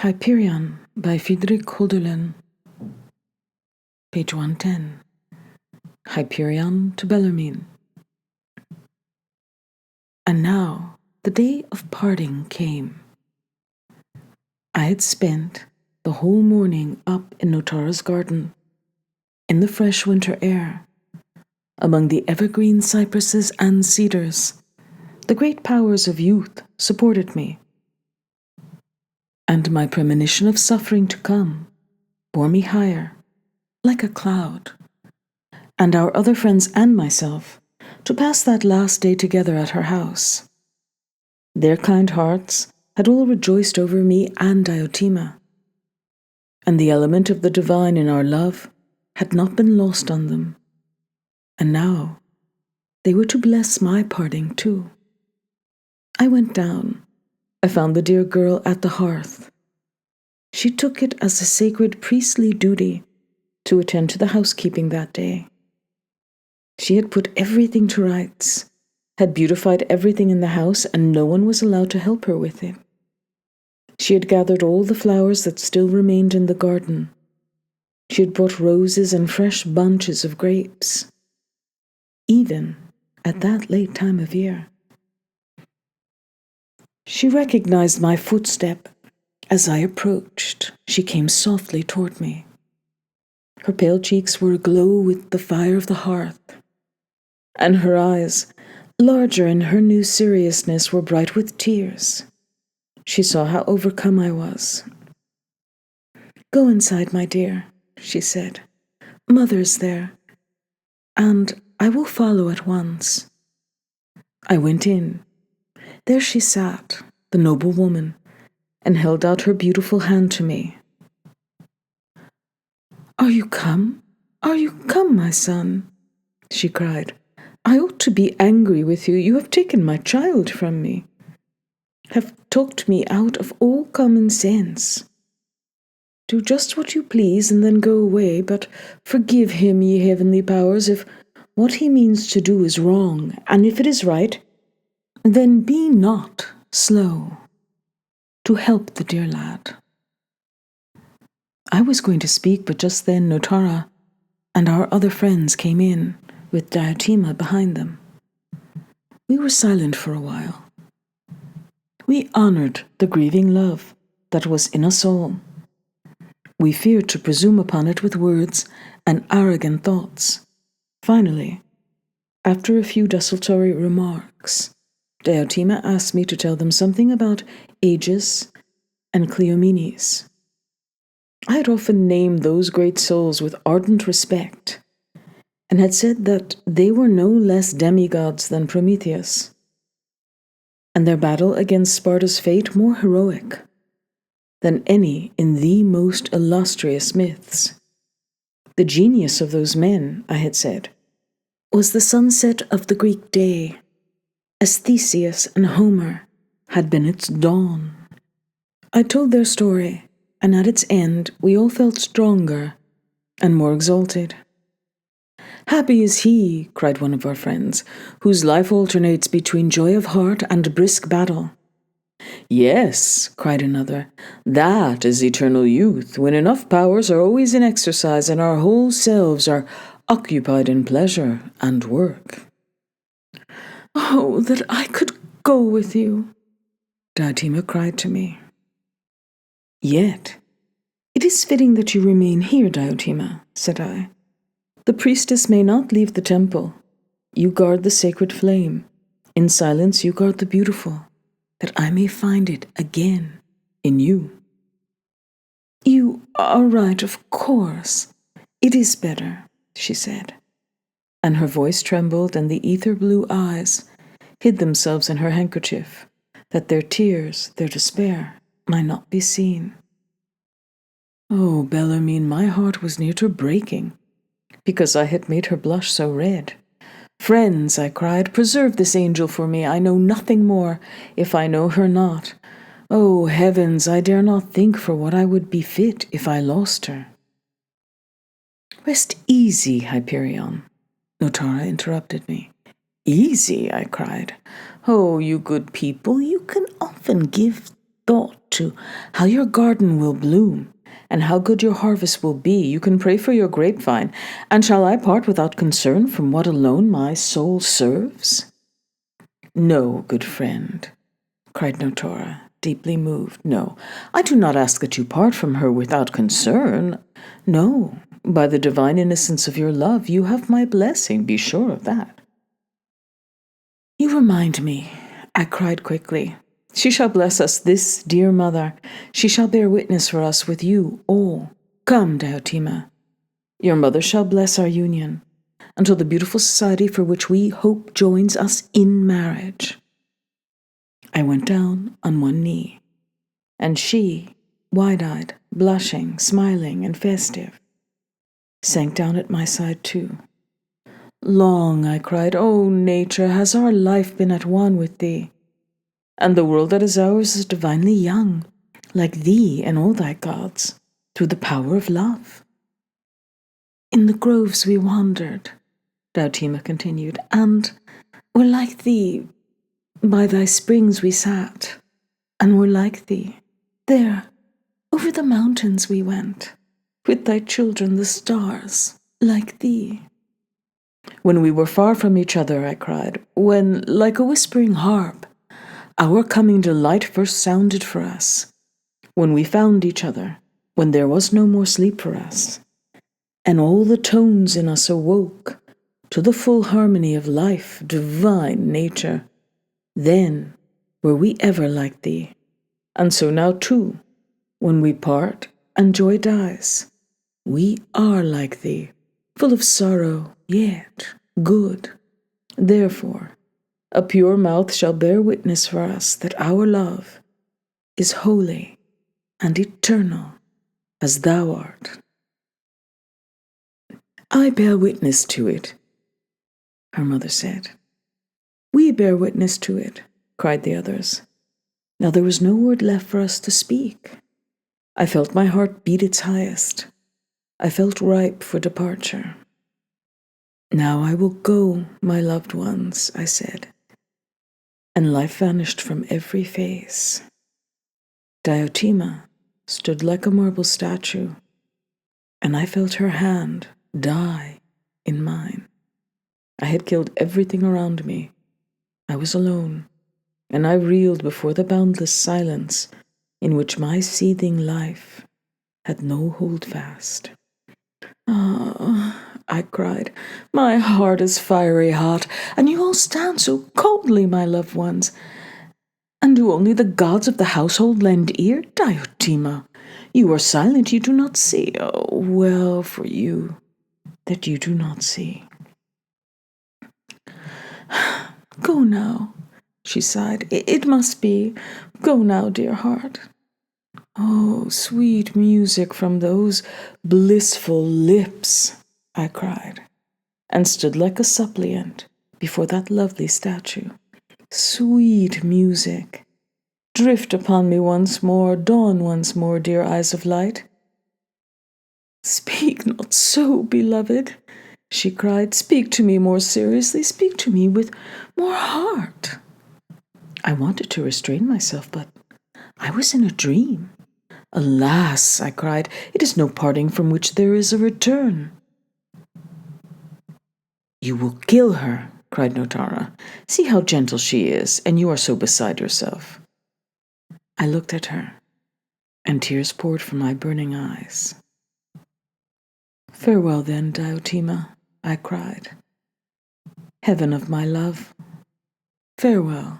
Hyperion by Friedrich Hölderlin, page 110. Hyperion to Bellarmine. And now the day of parting came. I had spent the whole morning up in Notara's garden, in the fresh winter air, among the evergreen cypresses and cedars. The great powers of youth supported me, and my premonition of suffering to come bore me higher, like a cloud, and our other friends and myself, to pass that last day together at her house. Their kind hearts had all rejoiced over me and Diotima, and the element of the divine in our love had not been lost on them, and now they were to bless my parting too. I went down. I found the dear girl at the hearth. She took it as a sacred priestly duty to attend to the housekeeping that day. She had put everything to rights, had beautified everything in the house, and no one was allowed to help her with it. She had gathered all the flowers that still remained in the garden. She had brought roses and fresh bunches of grapes, even at that late time of year. She recognized my footstep. As I approached, she came softly toward me. Her pale cheeks were aglow with the fire of the hearth, and her eyes, larger in her new seriousness, were bright with tears. She saw how overcome I was. "Go inside, my dear," she said. "Mother's there, and I will follow at once." I went in. There she sat, the noble woman, and held out her beautiful hand to me. "Are you come? Are you come, my son?" she cried. "I ought to be angry with you. You have taken my child from me, have talked me out of all common sense. Do just what you please and then go away, but forgive him, ye heavenly powers, if what he means to do is wrong, and if it is right, then be not slow to help the dear lad." I was going to speak, but just then Notara and our other friends came in, with Diotima behind them. We were silent for a while. We honored the grieving love that was in us all. We feared to presume upon it with words and arrogant thoughts. Finally, after a few desultory remarks, Diotima asked me to tell them something about Aegis and Cleomenes. I had often named those great souls with ardent respect, and had said that they were no less demigods than Prometheus, and their battle against Sparta's fate more heroic than any in the most illustrious myths. The genius of those men, I had said, was the sunset of the Greek day, as Theseus and Homer had been its dawn. I told their story, and at its end we all felt stronger and more exalted. "Happy is he," cried one of our friends, "whose life alternates between joy of heart and brisk battle." "Yes," cried another, "that is eternal youth, when enough powers are always in exercise and our whole selves are occupied in pleasure and work." "Oh, that I could go with you," Diotima cried to me. "Yet, it is fitting that you remain here, Diotima," said I. "The priestess may not leave the temple. You guard the sacred flame. In silence you guard the beautiful, that I may find it again in you." "You are right, of course. It is better," she said, and her voice trembled and the ether-blue eyes hid themselves in her handkerchief, that their tears, their despair, might not be seen. Oh, Bellarmine, my heart was near to breaking, because I had made her blush so red. "Friends," I cried, "preserve this angel for me. I know nothing more, if I know her not. Oh, heavens, I dare not think for what I would be fit if I lost her." "Rest easy, Hyperion," Notara interrupted me. "Easy," I cried. "Oh, you good people, you can often give thought to how your garden will bloom, and how good your harvest will be, you can pray for your grapevine, and shall I part without concern from what alone my soul serves? No, good friend, cried Notora, deeply moved. No, I do not ask that you part from her without concern. No, by the divine innocence of your love, you have my blessing, be sure of that. You remind me, I cried quickly. She shall bless us, this dear mother. She shall bear witness for us with you all. Come, Diotima. Your mother shall bless our union, until the beautiful society for which we hope joins us in marriage. I went down on one knee, and she, wide-eyed, blushing, smiling, and festive, sank down at my side too. Long, I cried, O nature, has our life been at one with thee, and the world that is ours is divinely young, like thee and all thy gods, through the power of love. In the groves we wandered, Diotima continued, and were like thee. By thy springs we sat, and were like thee. There, over the mountains we went, with thy children the stars, like thee. When we were far from each other, I cried, when, like a whispering harp, our coming delight first sounded for us, when we found each other, when there was no more sleep for us, and all the tones in us awoke to the full harmony of life, divine nature, then were we ever like thee. And so now too, when we part and joy dies, we are like thee, full of sorrow, yet good. Therefore, a pure mouth shall bear witness for us that our love is holy and eternal as thou art. I bear witness to it, her mother said. We bear witness to it, cried the others. Now there was no word left for us to speak. I felt my heart beat its highest. I felt ripe for departure. Now I will go, my loved ones, I said, and life vanished from every face. Diotima stood like a marble statue, and I felt her hand die in mine. I had killed everything around me. I was alone, and I reeled before the boundless silence in which my seething life had no holdfast. Ah, I cried, my heart is fiery hot, and you all stand so coldly, my loved ones. And do only the gods of the household lend ear? Diotima, you are silent, you do not see. Oh, well for you that you do not see. Go now, she sighed. It must be. Go now, dear heart. Oh, sweet music from those blissful lips, I cried, and stood like a suppliant before that lovely statue. Sweet music, drift upon me once more, dawn once more, dear eyes of light. Speak not so, beloved, she cried. Speak to me more seriously, speak to me with more heart. I wanted to restrain myself, but I was in a dream. Alas, I cried, it is no parting from which there is a return. You will kill her, cried Notara. See how gentle she is, and you are so beside yourself. I looked at her, and tears poured from my burning eyes. Farewell then, Diotima, I cried. Heaven of my love, farewell.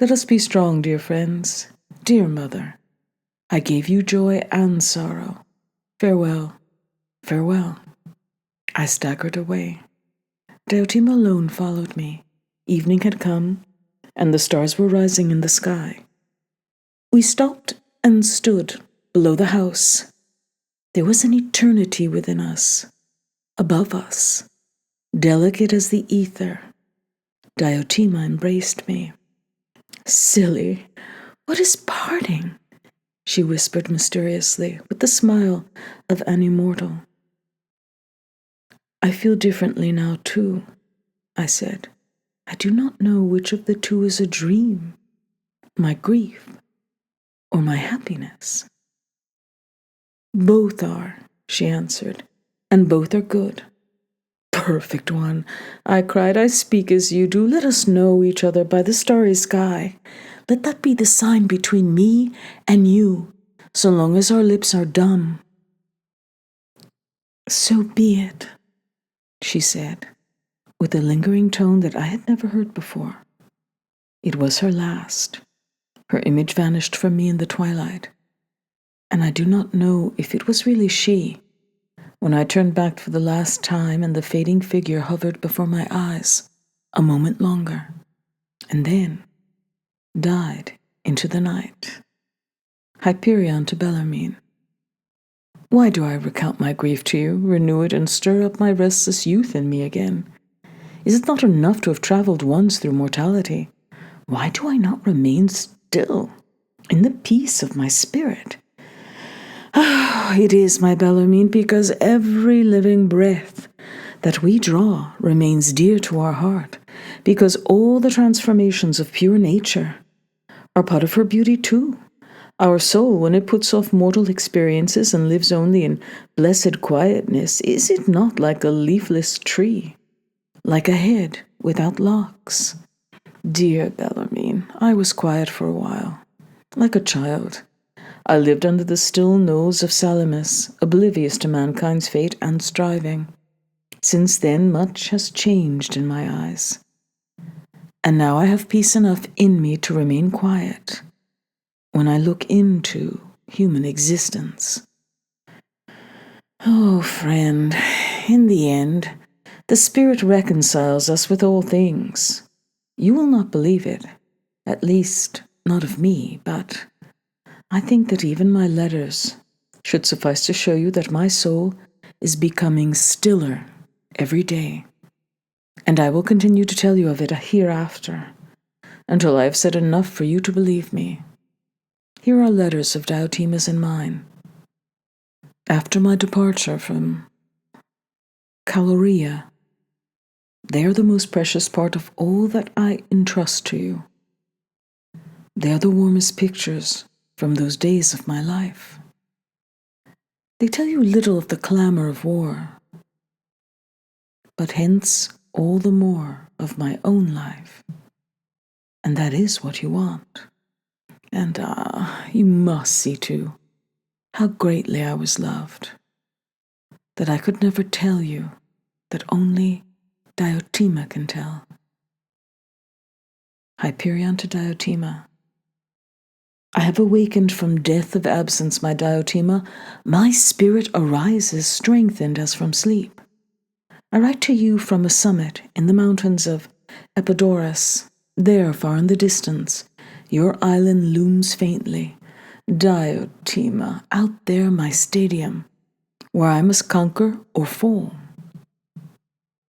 Let us be strong, dear friends, dear mother. I gave you joy and sorrow. Farewell, farewell. I staggered away. Diotima alone followed me. Evening had come, and the stars were rising in the sky. We stopped and stood below the house. There was an eternity within us, above us, delicate as the ether. Diotima embraced me. Silly, what is parting? She whispered mysteriously, with the smile of an immortal. I feel differently now, too, I said. I do not know which of the two is a dream, my grief, or my happiness? Both are, she answered, and both are good. Perfect one, I cried. I speak as you do. Let us know each other by the starry sky. Let that be the sign between me and you, so long as our lips are dumb. So be it, she said, with a lingering tone that I had never heard before. It was her last. Her image vanished from me in the twilight, and I do not know if it was really she. When I turned back for the last time and the fading figure hovered before my eyes a moment longer, and then died into the night. Hyperion to Bellarmine. Why do I recount my grief to you, renew it, and stir up my restless youth in me again? Is it not enough to have travelled once through mortality? Why do I not remain still in the peace of my spirit? It is, my Bellarmine, because every living breath that we draw remains dear to our heart, because all the transformations of pure nature are part of her beauty too. Our soul, when it puts off mortal experiences and lives only in blessed quietness, is it not like a leafless tree, like a head without locks? Dear Bellarmine, I was quiet for a while, like a child. I lived under the still nose of Salamis, oblivious to mankind's fate and striving. Since then, much has changed in my eyes. And now I have peace enough in me to remain quiet when I look into human existence. Oh, friend, in the end, the Spirit reconciles us with all things. You will not believe it, at least not of me, but I think that even my letters should suffice to show you that my soul is becoming stiller every day, and I will continue to tell you of it hereafter, until I have said enough for you to believe me. Here are letters of Diotima's and mine. After my departure from Caloria, they are the most precious part of all that I entrust to you. They are the warmest pictures from those days of my life. They tell you little of the clamor of war, but hence all the more of my own life. And that is what you want. And you must see too how greatly I was loved, that I could never tell you, that only Diotima can tell. Hyperion to Diotima. I have awakened from death of absence, my Diotima. My spirit arises strengthened as from sleep. I write to you from a summit in the mountains of Epidaurus. There, far in the distance, your island looms faintly. Diotima, out there my stadium, where I must conquer or fall.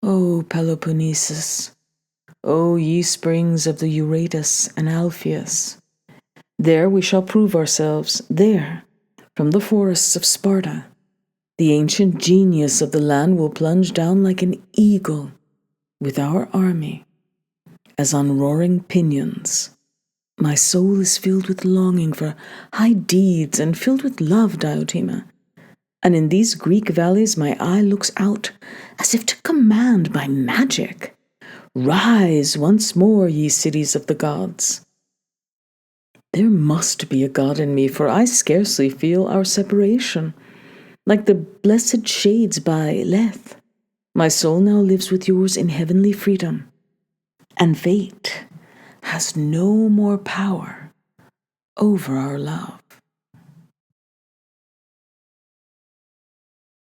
O Peloponnesus, O ye springs of the Euphrates and Alpheus, there we shall prove ourselves. There, from the forests of Sparta, the ancient genius of the land will plunge down like an eagle with our army, as on roaring pinions. My soul is filled with longing for high deeds and filled with love, Diotima. And in these Greek valleys my eye looks out as if to command by magic. Rise once more, ye cities of the gods. There must be a God in me, for I scarcely feel our separation. Like the blessed shades by Lethe, my soul now lives with yours in heavenly freedom, and fate has no more power over our love.